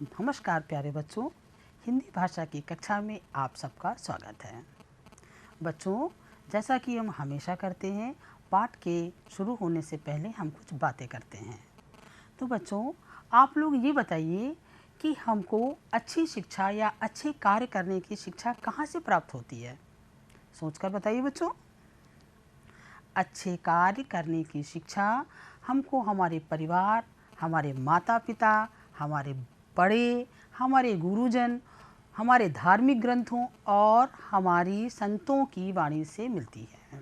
नमस्कार प्यारे बच्चों, हिंदी भाषा की कक्षा में आप सबका स्वागत है। बच्चों, जैसा कि हम हमेशा करते हैं, पाठ के शुरू होने से पहले हम कुछ बातें करते हैं। तो बच्चों, आप लोग ये बताइए कि हमको अच्छी शिक्षा या अच्छे कार्य करने की शिक्षा कहाँ से प्राप्त होती है? सोचकर बताइए बच्चों। अच्छे कार्य करने की शिक्षा हमको हमारे परिवार, हमारे माता पिता, हमारे बड़े, हमारे गुरुजन, हमारे धार्मिक ग्रंथों और हमारी संतों की वाणी से मिलती है।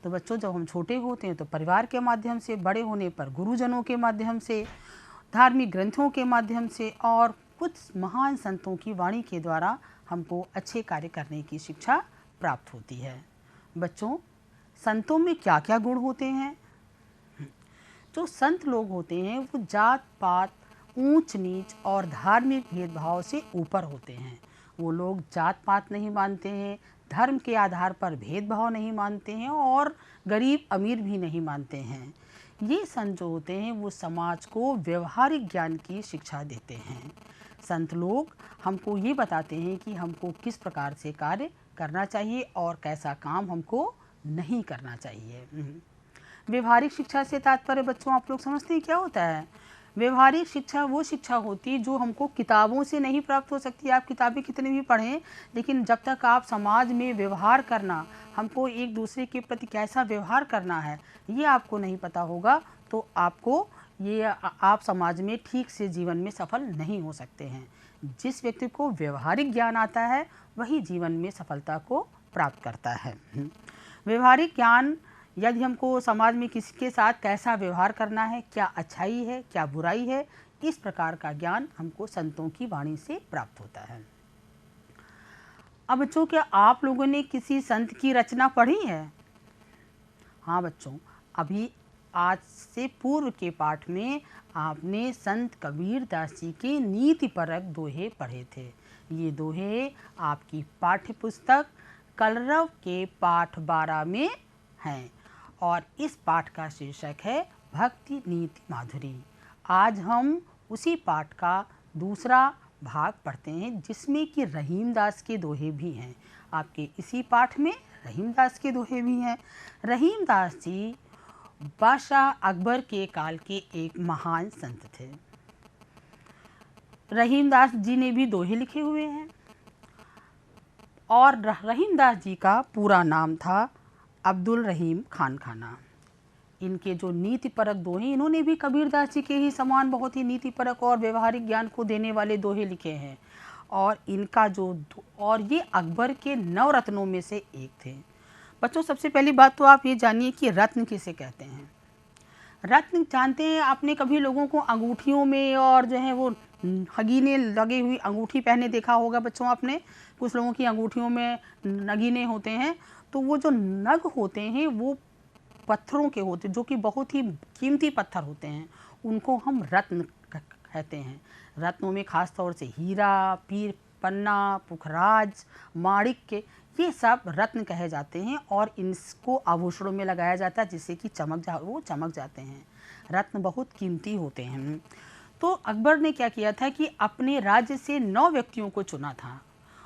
तो बच्चों, जब हम छोटे होते हैं तो परिवार के माध्यम से, बड़े होने पर गुरुजनों के माध्यम से, धार्मिक ग्रंथों के माध्यम से और कुछ महान संतों की वाणी के द्वारा हमको अच्छे कार्य करने की शिक्षा प्राप्त होती है। बच्चों, संतों में क्या क्या गुण होते हैं? जो संत लोग होते हैं वो जात पात, ऊंच नीच और धार्मिक भेदभाव से ऊपर होते हैं। वो लोग जात पात नहीं मानते हैं, धर्म के आधार पर भेदभाव नहीं मानते हैं और गरीब अमीर भी नहीं मानते हैं। ये संत जो होते हैं वो समाज को व्यवहारिक ज्ञान की शिक्षा देते हैं। संत लोग हमको ये बताते हैं कि हमको किस प्रकार से कार्य करना चाहिए और कैसा काम हमको नहीं करना चाहिए। व्यवहारिक शिक्षा से तात्पर्य बच्चों आप लोग समझते हैं क्या होता है? व्यवहारिक शिक्षा वो शिक्षा होती है जो हमको किताबों से नहीं प्राप्त हो सकती। आप किताबें कितनी भी पढ़ें, लेकिन जब तक आप समाज में व्यवहार करना, हमको एक दूसरे के प्रति कैसा व्यवहार करना है, ये आपको नहीं पता होगा तो आपको आप समाज में ठीक से जीवन में सफल नहीं हो सकते हैं। जिस व्यक्ति को व्यवहारिक ज्ञान आता है वही जीवन में सफलता को प्राप्त करता है। व्यवहारिक ज्ञान यदि हमको समाज में किसी के साथ कैसा व्यवहार करना है, क्या अच्छाई है, क्या बुराई है, इस प्रकार का ज्ञान हमको संतों की वाणी से प्राप्त होता है। अब बच्चों, क्या आप लोगों ने किसी संत की रचना पढ़ी है? हाँ बच्चों, अभी आज से पूर्व के पाठ में आपने संत कबीरदास जी के नीतिपरक दोहे पढ़े थे। ये दोहे आपकी पाठ्य पुस्तक कलरव के पाठ 12 में हैं और इस पाठ का शीर्षक है भक्ति नीति माधुरी। आज हम उसी पाठ का दूसरा भाग पढ़ते हैं जिसमें कि रहीमदास के दोहे भी हैं। आपके इसी पाठ में रहीमदास के दोहे भी हैं। रहीमदास जी बादशाह अकबर के काल के एक महान संत थे। रहीमदास जी ने भी दोहे लिखे हुए हैं और रहीमदास जी का पूरा नाम था अब्दुल रहीम खान खाना। इनके जो नीतिपरक दोहे, इन्होंने भी कबीरदास जी के ही समान बहुत ही नीतिपरक और व्यवहारिक ज्ञान को देने वाले दोहे लिखे हैं और इनका और ये अकबर के नवरत्नों में से एक थे। बच्चों, सबसे पहली बात तो आप ये जानिए कि रत्न किसे कहते हैं। रत्न जानते हैं, आपने कभी लोगों को अंगूठियों में और जो है वो नगीने लगे हुई अंगूठी पहने देखा होगा बच्चों आपने। कुछ लोगों की अंगूठियों में नगीने होते हैं, तो वो जो नग होते हैं वो पत्थरों के होते हैं, जो कि बहुत ही कीमती पत्थर होते हैं, उनको हम रत्न कहते हैं। रत्नों में खास तौर से हीरा, पीर पन्ना, पुखराज, माणिक्य, ये सब रत्न कहे जाते हैं और इनको आभूषणों में लगाया जाता है जिससे कि वो चमक जाते हैं। रत्न बहुत कीमती होते हैं। तो अकबर ने क्या किया था कि अपने राज्य से 9 व्यक्तियों को चुना था।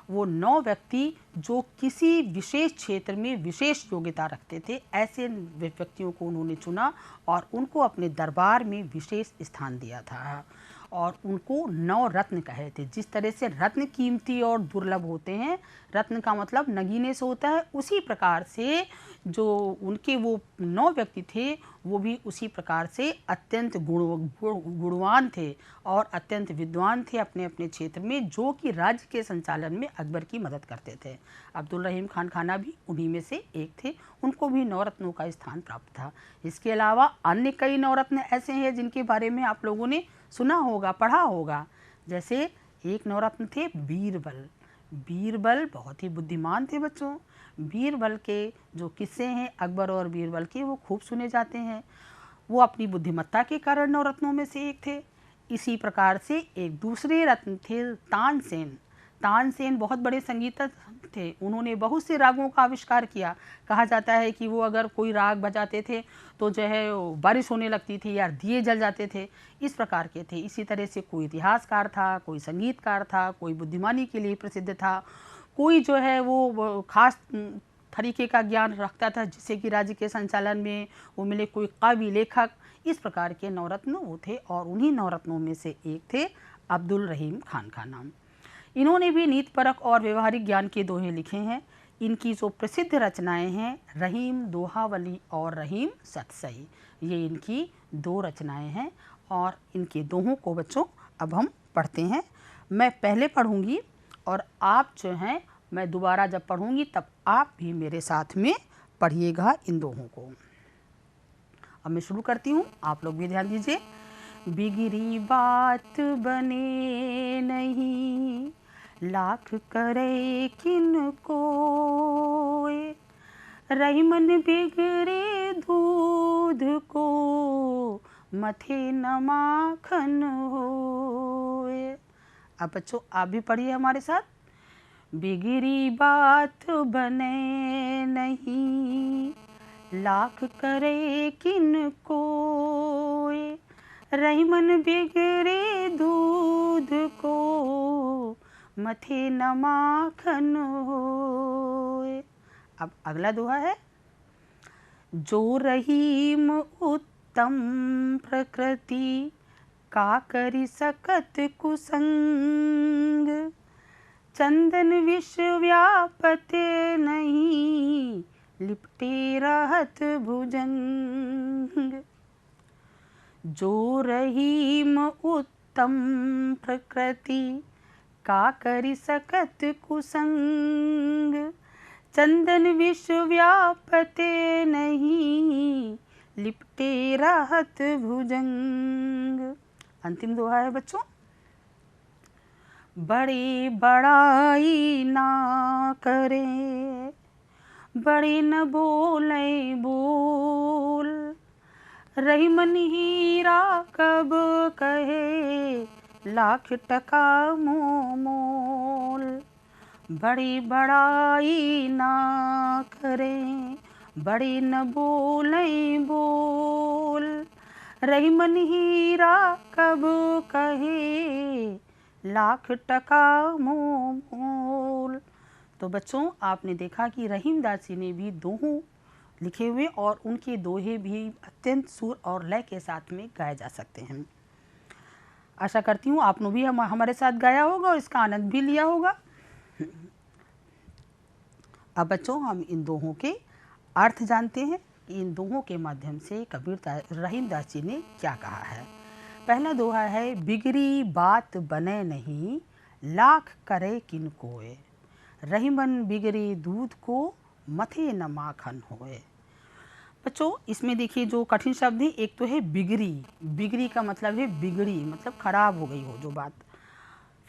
वो 9 व्यक्ति जो किसी विशेष क्षेत्र में विशेष योग्यता रखते थे, ऐसे व्यक्तियों को उन्होंने चुना और उनको अपने दरबार में विशेष स्थान दिया था और उनको 9 रत्न कहे थे। जिस तरह से रत्न कीमती और दुर्लभ होते हैं, रत्न का मतलब नगीने से होता है, उसी प्रकार से जो उनके वो 9 व्यक्ति थे वो भी उसी प्रकार से अत्यंत गुणवान थे और अत्यंत विद्वान थे अपने अपने क्षेत्र में, जो कि राज्य के संचालन में अकबर की मदद करते थे। अब्दुल रहीम खान खाना भी उन्हीं में से एक थे। उनको भी 9 रत्नों का स्थान प्राप्त था। इसके अलावा अन्य कई 9 रत्न ऐसे हैं जिनके बारे में आप लोगों ने सुना होगा, पढ़ा होगा। जैसे एक 9 रत्न थे बीरबल। बीरबल बहुत ही बुद्धिमान थे बच्चों। बीरबल के जो किस्से हैं अकबर और बीरबल के, वो खूब सुने जाते हैं। वो अपनी बुद्धिमत्ता के कारण 9 रत्नों में से एक थे। इसी प्रकार से एक दूसरे रत्न थे तानसेन। तानसेन बहुत बड़े संगीतज्ञ थे, उन्होंने बहुत से रागों का आविष्कार किया। कहा जाता है कि वो अगर कोई राग बजाते थे तो जो है बारिश होने लगती थी या दिए जल जाते थे, इस प्रकार के थे। इसी तरह से कोई इतिहासकार था, कोई संगीतकार था, कोई बुद्धिमानी के लिए प्रसिद्ध था, कोई जो है वो खास तरीके का ज्ञान रखता था जिससे कि राज्य के संचालन में वो मिले, कोई कवि, लेखक, इस प्रकार के नवरत्न वो थे। और उन्हीं नवरत्नों में से एक थे अब्दुल रहीम खान का नाम। इन्होंने भी नीतिपरक और व्यवहारिक ज्ञान के दोहे लिखे हैं। इनकी जो प्रसिद्ध रचनाएं हैं रहीम दोहावली और रहीम सतसई, ये इनकी 2 रचनाएं हैं। और इनके दोहों को बच्चों अब हम पढ़ते हैं। मैं पहले पढ़ूंगी और आप जो हैं, मैं दोबारा जब पढ़ूंगी तब आप भी मेरे साथ में पढ़िएगा इन दोहों को। अब मैं शुरू करती हूँ, आप लोग भी ध्यान दीजिए। बिगड़ी बात बने नहीं, लाख करे किन कोय, रहीमन बिगड़े दूध को, मथे न माखन होए। अब बच्चों आप भी पढ़िए हमारे साथ। बिगड़ी बात बने नहीं, लाख करे किन कोय, रहीमन बिगड़े दूध को, मथे न माखन होए। अब अगला दोहा है। जो रहीम उत्तम प्रकृति, का करि सकत कुसंग, चंदन विष व्यापते नहीं, लिपटे रहत भुजंग। जो रहीम उत्तम प्रकृति, का करि सकत कुसंग, चंदन विष व्यापते नहीं, लिपटे रहत भुजंग। अंतिम दोहा है बच्चों। बड़े बड़ाई ना करे, बड़े न बोले बोल, रहीमन हीरा कब कहे, लाख टका मोल। बड़ी बड़ाई ना करे, बड़े न बोले बोल, रहीमन हीरा कब कहे, लाख टका मोल। तो बच्चों आपने देखा कि रहीमदास जी ने भी दोहों लिखे हुए और उनके दोहे भी अत्यंत सुर और लय के साथ में गाए जा सकते हैं। आशा करती हूँ आपने भी हमारे साथ गाया होगा और इसका आनंद भी लिया होगा। अब बच्चों हम इन दोहों के अर्थ जानते हैं कि इन दोहों के माध्यम से रहीमदास जी ने क्या कहा है। पहला दोहा है, बिगड़ी बात बने नहीं, लाख करे किन कोय, रहीमन बिगड़ी दूध को, मथे न माखन होए। बच्चों इसमें देखिए जो कठिन शब्द है, एक तो है बिगड़ी। बिगड़ी का मतलब है बिगड़ी, मतलब खराब हो गई हो जो बात।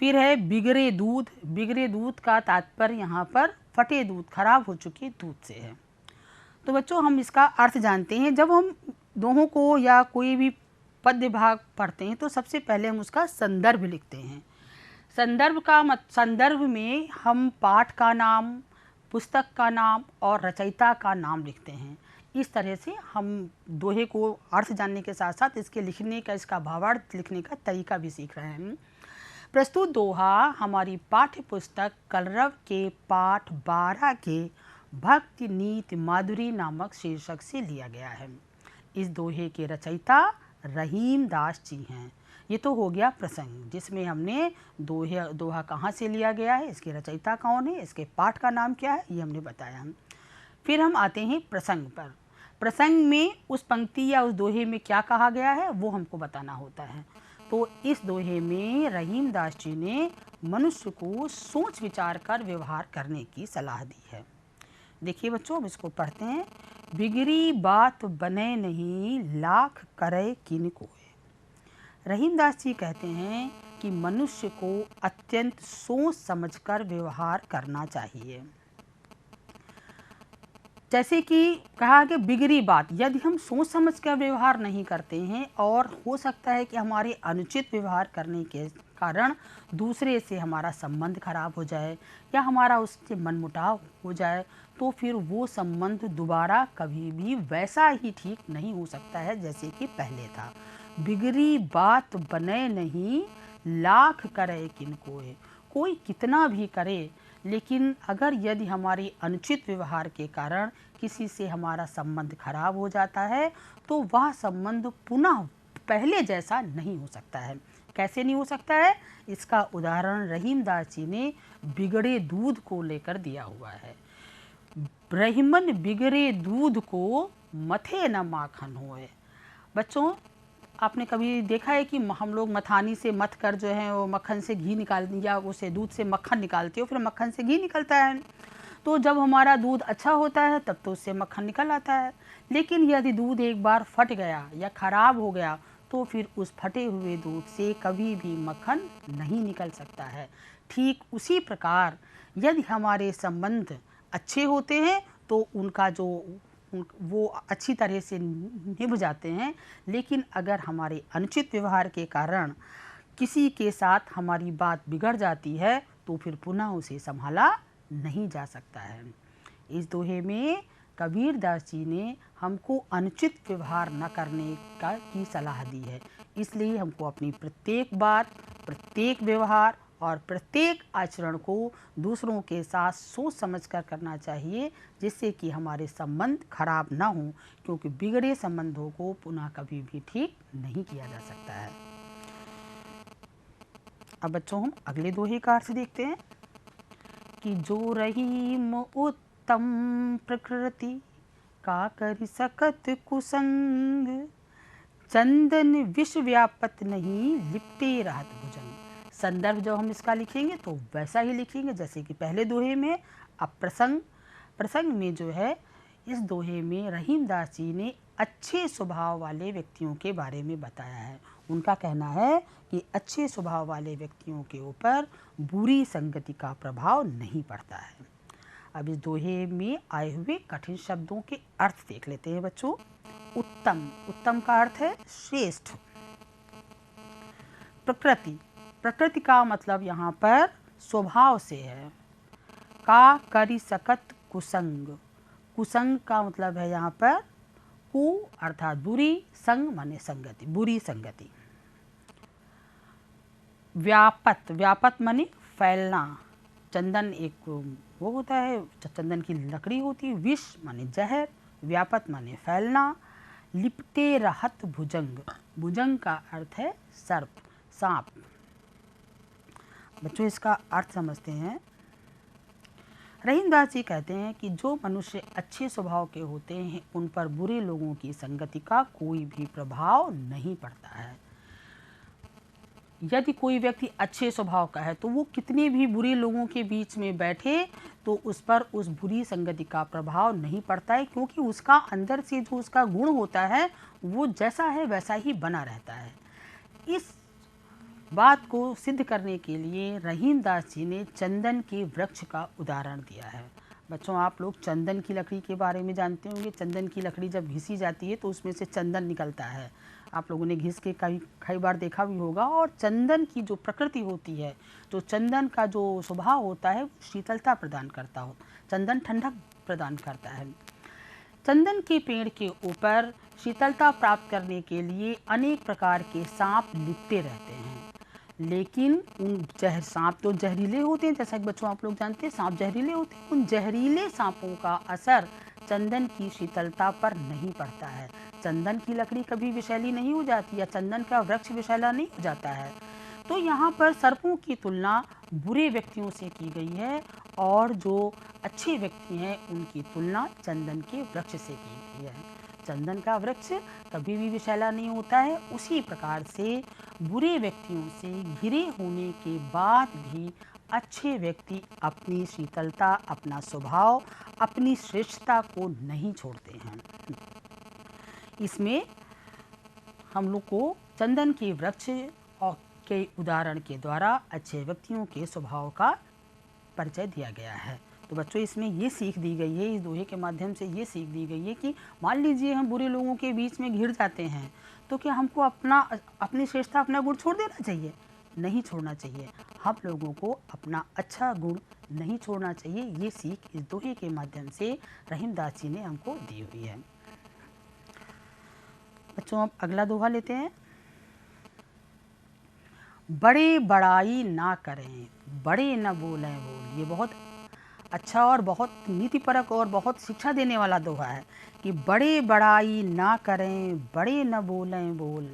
फिर है बिगड़े दूध। बिगड़े दूध का तात्पर्य यहाँ पर फटे दूध, खराब हो चुके दूध से है। तो बच्चों हम इसका अर्थ जानते हैं। जब हम दोहों को या कोई भी पद्य भाग पढ़ते हैं तो सबसे पहले हम उसका संदर्भ लिखते हैं। संदर्भ में हम पाठ का नाम, पुस्तक का नाम और रचयिता का नाम लिखते हैं। इस तरह से हम दोहे को अर्थ जानने के साथ साथ इसके लिखने का, इसका भावार्थ लिखने का तरीका भी सीख रहे हैं। प्रस्तुत दोहा हमारी पाठ्य पुस्तक कलरव के पाठ 12 के भक्ति नीति माधुरी नामक शीर्षक से लिया गया है। इस दोहे के रचयिता रहीमदास जी हैं। ये तो हो गया प्रसंग, जिसमें हमने दोहा कहाँ से लिया गया है, इसके रचयिता कौन है, इसके पाठ का नाम क्या है, ये हमने बताया। फिर हम आते हैं प्रसंग पर। प्रसंग में उस पंक्ति या उस दोहे में क्या कहा गया है वो हमको बताना होता है। तो इस दोहे में रहीमदास जी ने मनुष्य को सोच विचार कर व्यवहार करने की सलाह दी है। देखिए बच्चों अब इसको पढ़ते हैं। बिगड़ी बात बने नहीं, लाख करे किन कोय। रहीमदास जी कहते हैं कि मनुष्य को अत्यंत सोच समझकर व्यवहार करना चाहिए। जैसे कि कहा कि बिगड़ी बात, यदि हम सोच समझ कर व्यवहार नहीं करते हैं और हो सकता है कि हमारे अनुचित व्यवहार करने के कारण दूसरे से हमारा संबंध खराब हो जाए या हमारा उससे मनमुटाव हो जाए, तो फिर वो संबंध दोबारा कभी भी वैसा ही ठीक नहीं हो सकता है जैसे कि पहले था। बिगड़ी बात बने नहीं, लाख करे किनकोए। कोई कितना भी करे, लेकिन अगर यदि हमारी अनुचित व्यवहार के कारण किसी से हमारा संबंध खराब हो जाता है, तो वह संबंध पुनः पहले जैसा नहीं हो सकता है। कैसे नहीं हो सकता है? इसका उदाहरण रहीमदास जी ने बिगड़े दूध को लेकर दिया हुआ है। ब्रह्मन बिगड़े दूध को मथे न माखन होए। बच्चों, आपने कभी देखा है कि हम लोग मथानी से मथ कर जो है वो मक्खन से घी निकाल या उसे दूध से मक्खन निकालते हो, फिर मक्खन से घी निकलता है। तो जब हमारा दूध अच्छा होता है तब तो उससे मक्खन निकल आता है, लेकिन यदि दूध एक बार फट गया या खराब हो गया तो फिर उस फटे हुए दूध से कभी भी मक्खन नहीं निकल सकता है। ठीक उसी प्रकार यदि हमारे संबंध अच्छे होते हैं तो उनका जो वो अच्छी तरह से निभ जाते हैं, लेकिन अगर हमारे अनुचित व्यवहार के कारण किसी के साथ हमारी बात बिगड़ जाती है तो फिर पुनः उसे संभाला नहीं जा सकता है। इस दोहे में कबीर दास जी ने हमको अनुचित व्यवहार न करने की सलाह दी है। इसलिए हमको अपनी प्रत्येक बात, प्रत्येक व्यवहार और प्रत्येक आचरण को दूसरों के साथ सोच समझकर करना चाहिए, जिससे कि हमारे संबंध खराब ना हो, क्योंकि बिगड़े संबंधों को पुनः कभी भी ठीक नहीं किया जा सकता है। अब बच्चों, हम अगले दोहे का अर्थ देखते हैं कि जो रहीम उत्तम प्रकृति का करि सकत कुसंग, चंदन विष व्यापत नहीं लिपटे रहत भुजंग। संदर्भ जब हम इसका लिखेंगे तो वैसा ही लिखेंगे जैसे कि पहले दोहे में। अब प्रसंग में जो है, इस दोहे में रहीमदास जी ने अच्छे स्वभाव वाले व्यक्तियों के बारे में बताया है। उनका कहना है कि अच्छे स्वभाव वाले व्यक्तियों के ऊपर बुरी संगति का प्रभाव नहीं पड़ता है। अब इस दोहे में आए हुए कठिन शब्दों के अर्थ देख लेते हैं बच्चों। उत्तम, उत्तम का अर्थ है श्रेष्ठ। प्रकृति, प्रकृति का मतलब यहाँ पर स्वभाव से है। का करि सकत कुसंग, कुसंग का मतलब है यहाँ पर कु अर्थात बुरी, संग माने संगति, बुरी संगति। व्यापत, व्यापत माने फैलना। चंदन एक वो होता है, चंदन की लकड़ी होती है। विष माने जहर, व्यापत माने फैलना। लिपटे रहत भुजंग, भुजंग का अर्थ है सर्प, सांप। बच्चों, इसका अर्थ समझते हैं। रहीमदास जी कहते हैं कि जो मनुष्य अच्छे स्वभाव के होते हैं उन पर बुरे लोगों की संगति का कोई भी प्रभाव नहीं पड़ता है। यदि कोई व्यक्ति अच्छे स्वभाव का है तो वो कितने भी बुरे लोगों के बीच में बैठे तो उस पर उस बुरी संगति का प्रभाव नहीं पड़ता है, क्योंकि उसका अंदर से जो उसका गुण होता है वो जैसा है वैसा ही बना रहता है। इस बात को सिद्ध करने के लिए रहीमदास जी ने चंदन के वृक्ष का उदाहरण दिया है। बच्चों, आप लोग चंदन की लकड़ी के बारे में जानते होंगे। चंदन की लकड़ी जब घिसी जाती है तो उसमें से चंदन निकलता है। आप लोगों ने घिस के कई बार देखा भी होगा। और चंदन की जो प्रकृति होती है, तो चंदन का जो स्वभाव होता है, शीतलता प्रदान करता हो, चंदन ठंडक प्रदान करता है। चंदन के पेड़ के ऊपर शीतलता प्राप्त करने के लिए अनेक प्रकार के सांप लिपटे रहते हैं, लेकिन उन सांप तो जहरीले होते हैं। जैसा कि बच्चों आप लोग जानते हैं, सांप जहरीले होते हैं। उन जहरीले सांपों का असर चंदन की शीतलता पर नहीं पड़ता है। चंदन की लकड़ी कभी विषैली नहीं हो जाती या चंदन का वृक्ष विषैला नहीं हो जाता है। तो यहाँ पर सर्पों की तुलना बुरे व्यक्तियों से की गई है और जो अच्छे व्यक्ति हैं उनकी तुलना चंदन के वृक्ष से की गई है। चंदन का वृक्ष कभी भी विषैला नहीं होता है। उसी प्रकार से बुरे व्यक्तियों से घिरे होने के बाद भी अच्छे व्यक्ति अपनी शीतलता, अपना स्वभाव, अपनी श्रेष्ठता को नहीं छोड़ते हैं। इसमें हम लोग को चंदन के वृक्ष और के उदाहरण के द्वारा अच्छे व्यक्तियों के स्वभाव का परिचय दिया गया है। तो बच्चों, इसमें ये सीख दी गई है, इस दोहे के माध्यम से ये सीख दी गई है कि मान लीजिए हम बुरे लोगों के बीच में घिर जाते हैं तो क्या हमको अपनी श्रेष्ठता, अपना गुण छोड़ देना चाहिए? नहीं छोड़ना चाहिए। हम लोगों को अपना अच्छा गुण नहीं छोड़ना चाहिए। ये सीख इस दोहे के माध्यम से रहीमदास जी ने हमको दी हुई है। बच्चों अब अगला दोहा लेते हैं। बड़े बड़ाई ना करें, बड़े न बोलें बोल। ये बहुत अच्छा और बहुत नीतिपरक और बहुत शिक्षा देने वाला दोहा है कि बड़े बड़ाई ना करें, बड़े न बोलें बोल।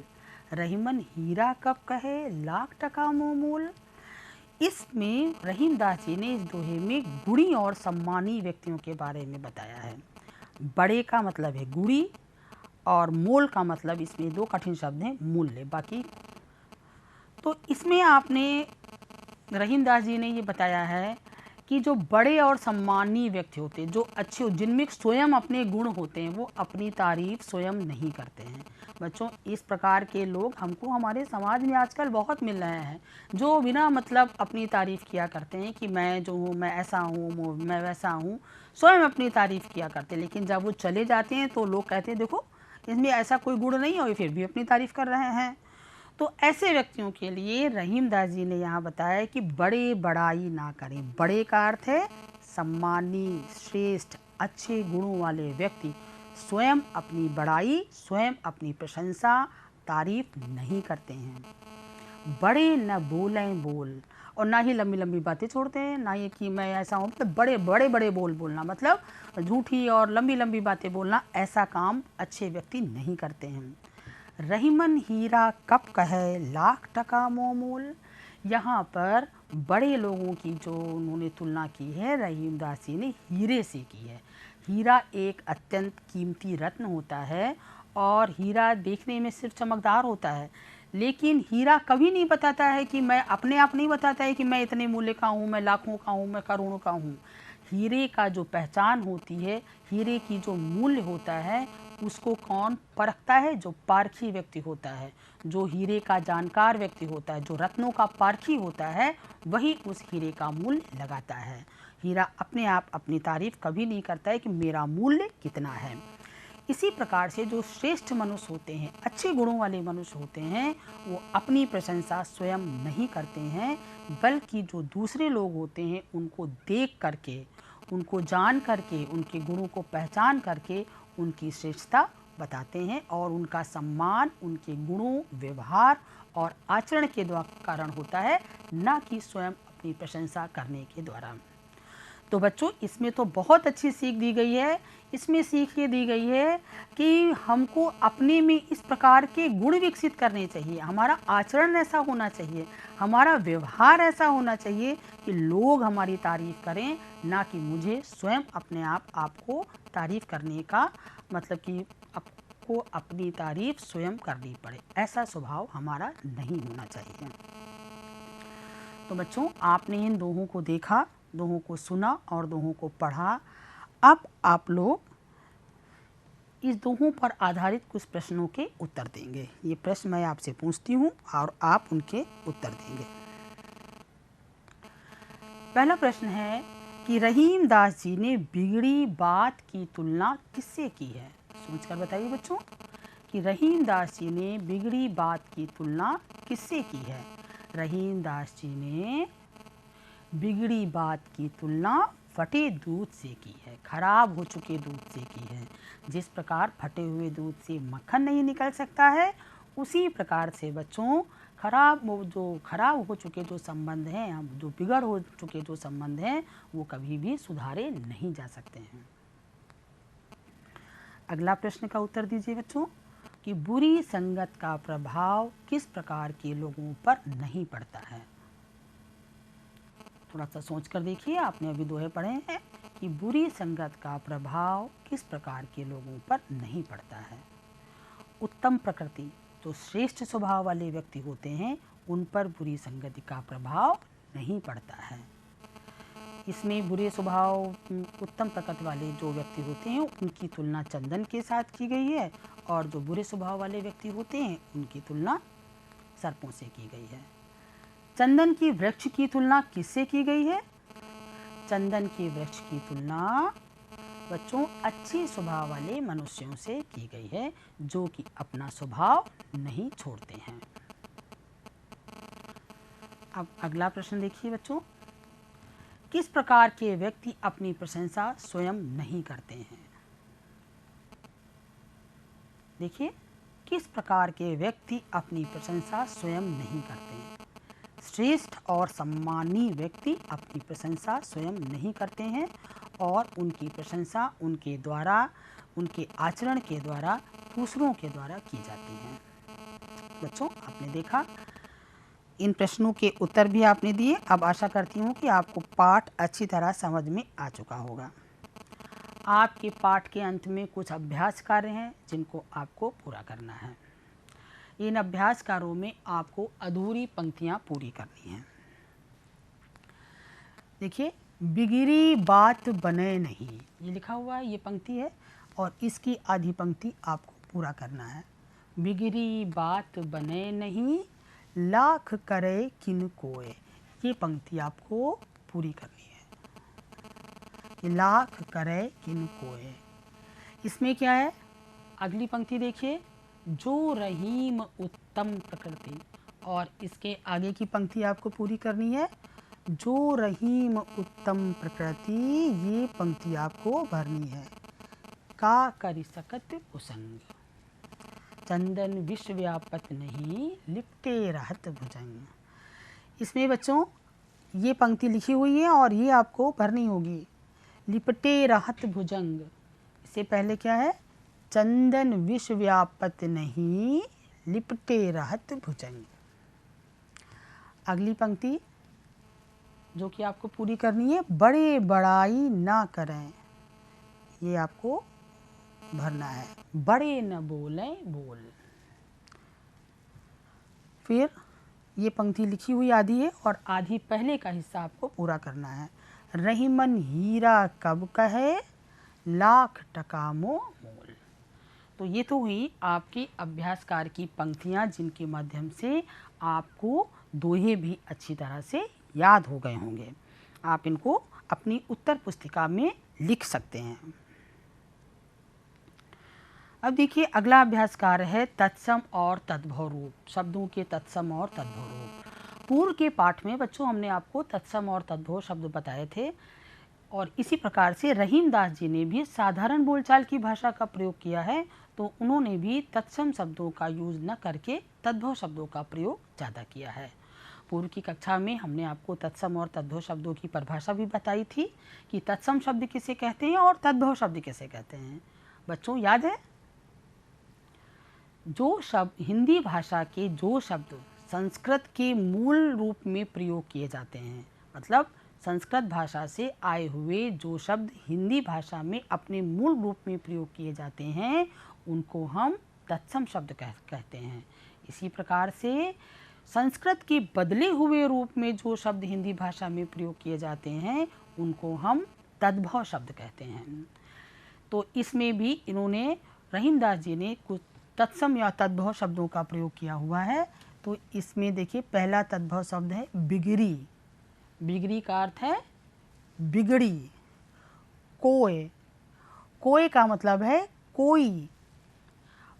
रहीमन हीरा कब कहे, लाख टका मोह मोल। इसमें रहीमदास जी ने इस दोहे में गुणी और सम्मानी व्यक्तियों के बारे में बताया है। बड़े का मतलब है गुणी और मोल का मतलब, इसमें दो कठिन शब्द हैं, मूल्य। बाकी तो इसमें आपने रहीमदास जी ने ये बताया है कि जो बड़े और सम्मानीय व्यक्ति होते हैं, जो अच्छे, जिनमें स्वयं अपने गुण होते हैं, वो अपनी तारीफ स्वयं नहीं करते हैं। बच्चों इस प्रकार के लोग हमको हमारे समाज में आजकल बहुत मिल रहे हैं, जो बिना मतलब अपनी तारीफ किया करते हैं कि मैं जो हूँ, मैं ऐसा हूँ, मैं वैसा हूँ, स्वयं अपनी तारीफ किया करते हैं। लेकिन जब वो चले जाते हैं तो लोग कहते हैं देखो इसमें ऐसा कोई गुण नहीं है, फिर भी अपनी तारीफ कर रहे हैं। तो ऐसे व्यक्तियों के लिए रहीमदास जी ने यहाँ बताया कि बड़े बड़ाई ना करें। बड़े का अर्थ है सम्मानी, श्रेष्ठ, अच्छे गुणों वाले व्यक्ति स्वयं अपनी बड़ाई, स्वयं अपनी प्रशंसा, तारीफ नहीं करते हैं। बड़े न बोलें बोल, और ना ही लंबी लंबी बातें छोड़ते हैं, ना ये कि मैं ऐसा हूँ। मतलब बड़े बड़े बड़े बोल बोलना, मतलब झूठी और लंबी लंबी बातें बोलना, ऐसा काम अच्छे व्यक्ति नहीं करते हैं। रहीमन हीरा कब कहे, लाख टका मोह मोल। यहाँ पर बड़े लोगों की जो उन्होंने तुलना की है, रहीमदास जी ने हीरे से की है। हीरा एक अत्यंत कीमती रत्न होता है और हीरा देखने में सिर्फ चमकदार होता है, लेकिन हीरा कभी नहीं बताता है कि मैं, अपने आप नहीं बताता है कि मैं इतने मूल्य का हूँ, मैं लाखों का हूँ, मैं करोड़ों का हूँ। हीरे का जो पहचान होती है, हीरे की जो मूल्य होता है, उसको कौन परखता है? जो पारखी व्यक्ति होता है, जो हीरे का जानकार व्यक्ति होता है, जो रत्नों का पारखी होता है, वही उस हीरे का मूल्य लगाता है। हीरा अपने आप अपनी तारीफ कभी नहीं करता है कि मेरा मूल्य कितना है। इसी प्रकार से जो श्रेष्ठ मनुष्य होते हैं, अच्छे गुणों वाले मनुष्य होते हैं, वो अपनी प्रशंसा स्वयं नहीं करते हैं, बल्कि जो दूसरे लोग होते हैं उनको देख करके, उनको जान करके, उनके गुणों को पहचान करके उनकी श्रेष्ठता बताते हैं और उनका सम्मान उनके गुणों, व्यवहार और आचरण के द्वारा कारण होता है, न कि स्वयं अपनी प्रशंसा करने के द्वारा। तो बच्चों इसमें तो बहुत अच्छी सीख दी गई है। इसमें सीख ये दी गई है कि हमको अपने में इस प्रकार के गुण विकसित करने चाहिए, हमारा आचरण ऐसा होना चाहिए, हमारा व्यवहार ऐसा होना चाहिए कि लोग हमारी तारीफ करें, ना कि मुझे स्वयं अपने आपको तारीफ करने का, मतलब कि आपको अपनी तारीफ स्वयं करनी पड़े। ऐसा स्वभाव हमारा नहीं होना चाहिए। तो बच्चों आपने इन दोहों को देखा, दोहों को सुना और दोहों को पढ़ा। अब आप लोग इस दोहों पर आधारित कुछ प्रश्नों के उत्तर देंगे। ये प्रश्न मैं आपसे पूछती हूँ और आप उनके उत्तर देंगे। पहला प्रश्न है कि रहीमदास जी ने बिगड़ी बात की तुलना किससे की है? सोचकर बताइए बच्चों कि रहीमदास जी ने बिगड़ी बात की तुलना किससे की है? रहीमदास जी ने बिगड़ी बात की तुलना फटे दूध से की है, खराब हो चुके दूध से की है। जिस प्रकार फटे हुए दूध से मक्खन नहीं निकल सकता है, उसी प्रकार से बच्चों खराब हो चुके जो संबंध हैं, जो बिगड़ हो चुके जो संबंध हैं, वो कभी भी सुधारे नहीं जा सकते हैं। अगला प्रश्न का उत्तर दीजिए बच्चों कि बुरी संगत का प्रभाव किस प्रकार के लोगों पर नहीं पड़ता है? थोड़ा सा सोच कर देखिए, आपने अभी दोहे पढ़े हैं कि बुरी संगत का प्रभाव किस प्रकार के लोगों पर नहीं पड़ता है। उत्तम प्रकृति, जो श्रेष्ठ स्वभाव वाले व्यक्ति होते हैं, उन पर बुरी संगति का प्रभाव नहीं पड़ता है। इसमें बुरे स्वभाव, उत्तम प्रकृति वाले जो व्यक्ति होते हैं, उनकी तुलना चंदन के साथ की गई है, और जो बुरे स्वभाव वाले व्यक्ति होते हैं उनकी तुलना सर्पों से की गई है। चंदन की वृक्ष की तुलना किससे की गई है? चंदन की वृक्ष की तुलना बच्चों अच्छे स्वभाव वाले मनुष्यों से की गई है, जो कि अपना स्वभाव नहीं छोड़ते हैं। अब अगला प्रश्न देखिए बच्चों, किस प्रकार के व्यक्ति अपनी प्रशंसा स्वयं नहीं करते हैं? देखिए, किस प्रकार के व्यक्ति अपनी प्रशंसा स्वयं नहीं करते हैं? श्रेष्ठ और सम्मानीय व्यक्ति अपनी प्रशंसा स्वयं नहीं करते हैं और उनकी प्रशंसा उनके द्वारा, उनके आचरण के द्वारा, दूसरों के द्वारा की जाती है। बच्चों, आपने देखा, इन प्रश्नों के उत्तर भी आपने दिए। अब आशा करती हूँ कि आपको पाठ अच्छी तरह समझ में आ चुका होगा। आपके पाठ के अंत में कुछ अभ्यास कार्य हैं जिनको आपको पूरा करना है। इन अभ्यास कार्यों में आपको अधूरी पंक्तियाँ पूरी करनी हैं। देखिए, बिगड़ी बात बने नहीं, ये लिखा हुआ है, ये पंक्ति है और इसकी आधी पंक्ति आपको पूरा करना है। बिगड़ी बात बने नहीं, लाख करे किन कोय, ये पंक्ति आपको पूरी करनी है। लाख करे किन कोय, इसमें क्या है? अगली पंक्ति देखिए, जो रहीम उत्तम प्रकृति, और इसके आगे की पंक्ति आपको पूरी करनी है, जो रहीम उत्तम प्रकृति, ये पंक्ति आपको भरनी है। का करि सकत कुसंग, चंदन विश्व व्यापत नहीं, लिपटे रहत भुजंग। इसमें बच्चों ये पंक्ति लिखी हुई है और ये आपको भरनी होगी। लिपटे रहत भुजंग, इससे पहले क्या है? चंदन विश्व व्यापत नहीं, लिपटे रहत भुजंग। अगली पंक्ति जो कि आपको पूरी करनी है, बड़े बड़ाई ना करें, ये आपको भरना है। बड़े न बोलें बोल। फिर ये पंक्ति लिखी हुई आधी है और आधी पहले का हिस्सा आपको पूरा करना है। रहीमन हीरा कब कहे, लाख टका मो मोल। तो ये तो हुई आपकी अभ्यासकार की पंक्तियाँ, जिनके माध्यम से आपको दोहे भी अच्छी तरह से याद हो गए होंगे। आप इनको अपनी उत्तर पुस्तिका में लिख सकते हैं। अब देखिए, अगला अभ्यास कार्य है तत्सम और तद्भव रूप, शब्दों के तत्सम और तद्भव रूप। पूर्व के पाठ में बच्चों हमने आपको तत्सम और तद्भव शब्द बताए थे और इसी प्रकार से रहीम दास जी ने भी साधारण बोलचाल की भाषा का प्रयोग किया है, तो उन्होंने भी तत्सम शब्दों का यूज न करके तद्भव शब्दों का प्रयोग ज़्यादा किया है। पूर्व की कक्षा में हमने आपको तत्सम और तद्भव शब्दों की परिभाषा भी बताई थी कि तत्सम शब्द किसे कहते हैं और तद्भव शब्द किसे कहते हैं। बच्चों याद है? जो शब्द हिंदी भाषा के जो शब्द संस्कृत के मूल रूप में प्रयोग किए जाते हैं, मतलब संस्कृत भाषा से आए हुए जो शब्द हिंदी भाषा में अपने मूल रूप में प्रयोग किए जाते हैं, उनको हम तत्सम शब्द कहते हैं। इसी प्रकार से संस्कृत के बदले हुए रूप में जो शब्द हिंदी भाषा में प्रयोग किए जाते हैं, उनको हम तद्भव शब्द कहते हैं। तो इसमें भी इन्होंने, रहीमदास जी ने कुछ तत्सम या तद्भव शब्दों का प्रयोग किया हुआ है। तो इसमें देखिए, पहला तद्भव शब्द है बिगड़ी। बिगड़ी का अर्थ है बिगड़ी। कोय, कोय का मतलब है कोई।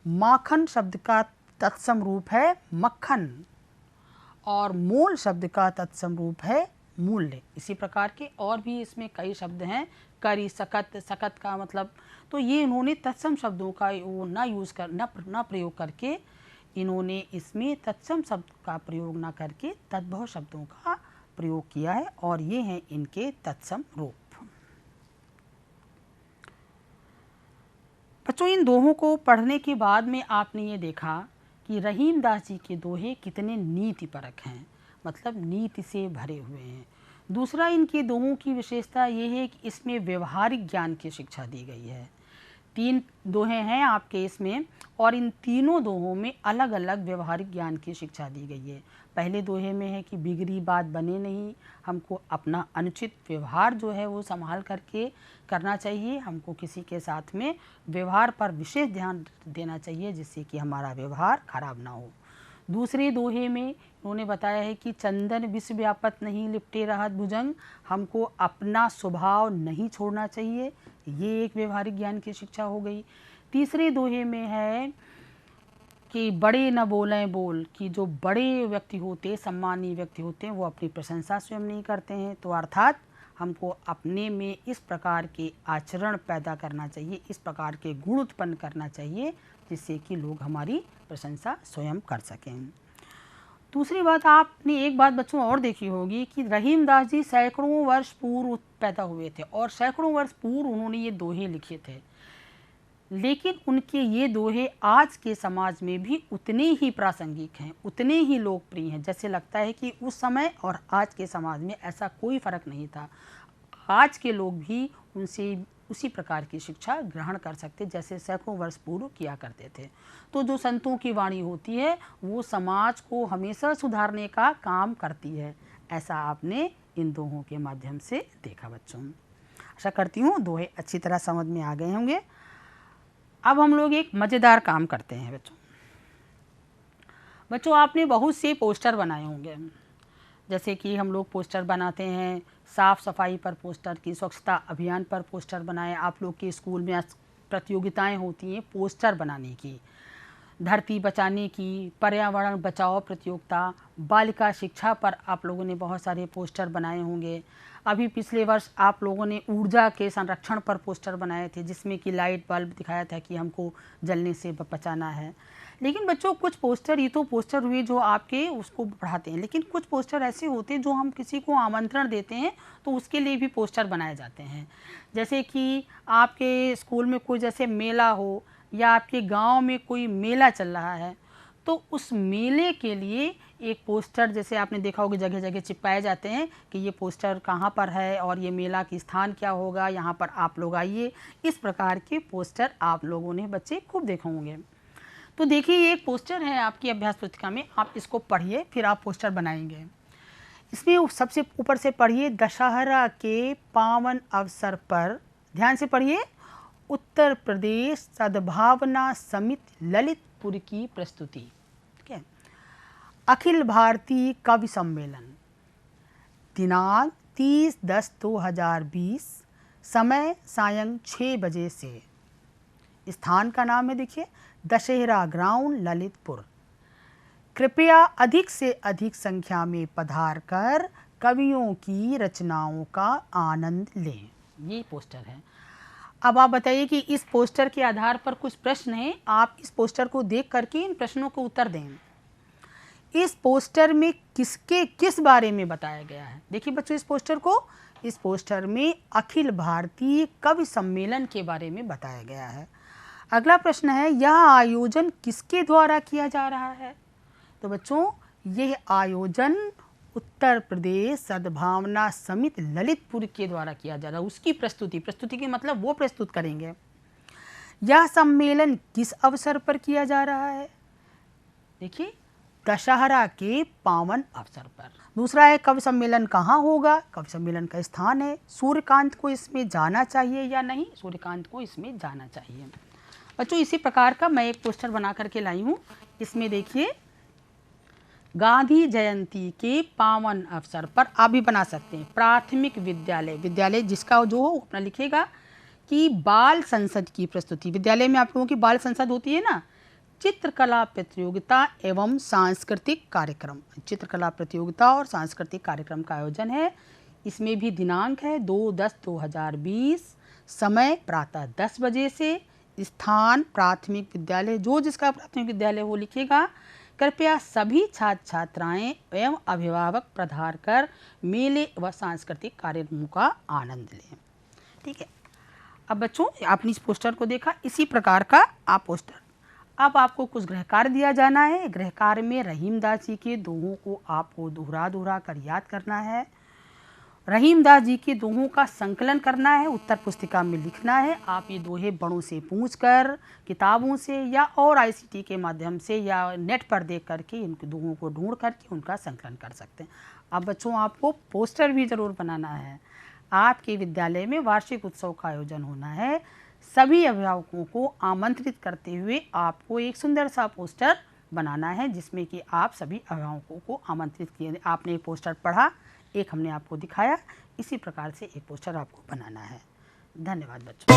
माखन शब्द का तत्सम रूप है मक्खन और मोल शब्द का तत्सम रूप है मूल्य। इसी प्रकार के और भी इसमें कई शब्द हैं। करी, सकत, सकत का मतलब, तो ये इन्होंने तत्सम शब्दों का वो ना यूज़ कर ना प्रयोग करके, इन्होंने इसमें तत्सम शब्द का प्रयोग ना करके तद्भव शब्दों का प्रयोग किया है और ये हैं इनके तत्सम रूप। बच्चों, इन दोहों को पढ़ने के बाद में आपने ये देखा कि रहीमदास जी के दोहे कितने नीतिपरक हैं, मतलब नीति से भरे हुए हैं। दूसरा, इनके दोहों की विशेषता ये है कि इसमें व्यवहारिक ज्ञान की शिक्षा दी गई है। 3 दोहे हैं आपके इसमें और इन तीनों दोहों में अलग अलग व्यवहारिक ज्ञान की शिक्षा दी गई है। पहले दोहे में है कि बिगड़ी बात बने नहीं, हमको अपना अनुचित व्यवहार जो है वो संभाल करके करना चाहिए। हमको किसी के साथ में व्यवहार पर विशेष ध्यान देना चाहिए जिससे कि हमारा व्यवहार खराब ना हो। दूसरे दोहे में उन्होंने बताया है कि चंदन विश्व व्यापत नहीं, लिपटे रहत भुजंग, हमको अपना स्वभाव नहीं छोड़ना चाहिए। ये एक व्यवहारिक ज्ञान की शिक्षा हो गई। तीसरे दोहे में है कि बड़े न बोलें बोल, कि जो बड़े व्यक्ति होते, सम्मानीय व्यक्ति होते हैं, वो अपनी प्रशंसा स्वयं नहीं करते हैं। तो अर्थात हमको अपने में इस प्रकार के आचरण पैदा करना चाहिए, इस प्रकार के गुण उत्पन्न करना चाहिए, जिससे कि लोग हमारी प्रशंसा स्वयं कर सकें। दूसरी बात, आपने एक बात बच्चों और देखी होगी कि रहीमदास जी सैकड़ों वर्ष पूर्व पैदा हुए थे और सैकड़ों वर्ष पूर्व उन्होंने ये दोहे लिखे थे, लेकिन उनके ये दोहे आज के समाज में भी उतने ही प्रासंगिक हैं, उतने ही लोकप्रिय हैं। जैसे लगता है कि उस समय और आज के समाज में ऐसा कोई फ़र्क नहीं था। आज के लोग भी उनसे उसी प्रकार की शिक्षा ग्रहण कर सकते जैसे सैकड़ों वर्ष पूर्व किया करते थे। तो जो संतों की वाणी होती है वो समाज को हमेशा सुधारने का काम करती है। ऐसा आपने इन दोहों के माध्यम से देखा बच्चों। आशा करती हूँ दोहे अच्छी तरह समझ में आ गए होंगे। अब हम लोग एक मज़ेदार काम करते हैं बच्चों आपने बहुत से पोस्टर बनाए होंगे। जैसे कि हम लोग पोस्टर बनाते हैं साफ़ सफाई पर पोस्टर की, स्वच्छता अभियान पर पोस्टर बनाए। आप लोग के स्कूल में प्रतियोगिताएं होती हैं पोस्टर बनाने की, धरती बचाने की, पर्यावरण बचाओ प्रतियोगिता, बालिका शिक्षा पर आप लोगों ने बहुत सारे पोस्टर बनाए होंगे। अभी पिछले वर्ष आप लोगों ने ऊर्जा के संरक्षण पर पोस्टर बनाए थे, जिसमें कि लाइट बल्ब दिखाया था कि हमको जलने से बचाना है। लेकिन बच्चों कुछ पोस्टर, ये तो पोस्टर हुए जो आपके उसको बढ़ाते हैं, लेकिन कुछ पोस्टर ऐसे होते हैं जो हम किसी को आमंत्रण देते हैं तो उसके लिए भी पोस्टर बनाए जाते हैं। जैसे कि आपके स्कूल में कोई जैसे मेला हो या आपके गांव में कोई मेला चल रहा है, तो उस मेले के लिए एक पोस्टर जैसे आपने देखा होगा जगह जगह चिपकाए जाते हैं कि ये पोस्टर कहाँ पर है और ये मेला की स्थान क्या होगा, यहाँ पर आप लोग आइए। इस प्रकार के पोस्टर आप लोगों ने बच्चे खूब देखे होंगे। तो देखिए ये एक पोस्टर है आपकी अभ्यास पुस्तिका में, आप इसको पढ़िए फिर आप पोस्टर बनाएंगे। इसमें सबसे ऊपर से पढ़िए, दशहरा के पावन अवसर पर, ध्यान से पढ़िए, उत्तर प्रदेश सद्भावना समिति ललितपुर की प्रस्तुति। ठीक है। अखिल भारतीय कवि सम्मेलन, दिनांक 30/10/2020, समय सायं 6 बजे से। स्थान का नाम है देखिए दशहरा ग्राउंड ललितपुर। कृपया अधिक से अधिक संख्या में पधार कर कवियों की रचनाओं का आनंद लें। ये पोस्टर है। अब आप बताइए कि इस पोस्टर के आधार पर कुछ प्रश्न हैं, आप इस पोस्टर को देख करके इन प्रश्नों को उत्तर दें। इस पोस्टर में किस बारे में बताया गया है? देखिए बच्चों इस पोस्टर में अखिल भारतीय कवि सम्मेलन के बारे में बताया गया है। अगला प्रश्न है, यह आयोजन किसके द्वारा किया जा रहा है? तो बच्चों यह आयोजन उत्तर प्रदेश सद्भावना समिति ललितपुर के द्वारा किया जा रहा है। उसकी प्रस्तुति के मतलब वो प्रस्तुत करेंगे। यह सम्मेलन किस अवसर पर किया जा रहा है? देखिए दशहरा के पावन अवसर पर। दूसरा है कवि सम्मेलन कहाँ होगा? कवि सम्मेलन का स्थान है। सूर्यकांत को इसमें जाना चाहिए या नहीं? सूर्यकांत को इसमें जाना चाहिए। बच्चों इसी प्रकार का मैं एक पोस्टर बना करके लाई हूँ। इसमें देखिए गांधी जयंती के पावन अवसर पर आप भी बना सकते हैं। प्राथमिक विद्यालय जिसका जो हो अपना लिखेगा कि बाल संसद की प्रस्तुति। विद्यालय में आप लोगों की बाल संसद होती है ना। चित्रकला प्रतियोगिता एवं सांस्कृतिक कार्यक्रम, चित्रकला प्रतियोगिता और सांस्कृतिक कार्यक्रम का आयोजन है। इसमें भी दिनांक है 2/10/2020, समय प्रातः 10 बजे से। स्थान प्राथमिक विद्यालय, जो जिसका प्राथमिक विद्यालय वो लिखेगा। कृपया सभी छात्र छात्राएं एवं अभिभावक पधार कर मेले व सांस्कृतिक कार्यक्रमों का आनंद लें। ठीक है। अब बच्चों आपने इस पोस्टर को देखा, इसी प्रकार का आप पोस्टर। अब आपको कुछ गृह कार्य दिया जाना है। गृह कार्य में रहीमदास जी के दोहों को आपको दोहरा कर याद करना है। रहीमदास जी के दोहों का संकलन करना है, उत्तर पुस्तिका में लिखना है। आप ये दोहे बड़ों से पूछकर, किताबों से या और ICT के माध्यम से या नेट पर देख करके इन दोहों को ढूंढ करके उनका संकलन कर सकते हैं। अब बच्चों आपको पोस्टर भी ज़रूर बनाना है। आपके विद्यालय में वार्षिक उत्सव का आयोजन होना है। सभी अभिभावकों को आमंत्रित करते हुए आपको एक सुंदर सा पोस्टर बनाना है, जिसमें कि आप सभी अभिभावकों को आमंत्रित किए। आपने एक पोस्टर पढ़ा, एक हमने आपको दिखाया, इसी प्रकार से एक पोस्टर आपको बनाना है। धन्यवाद बच्चों।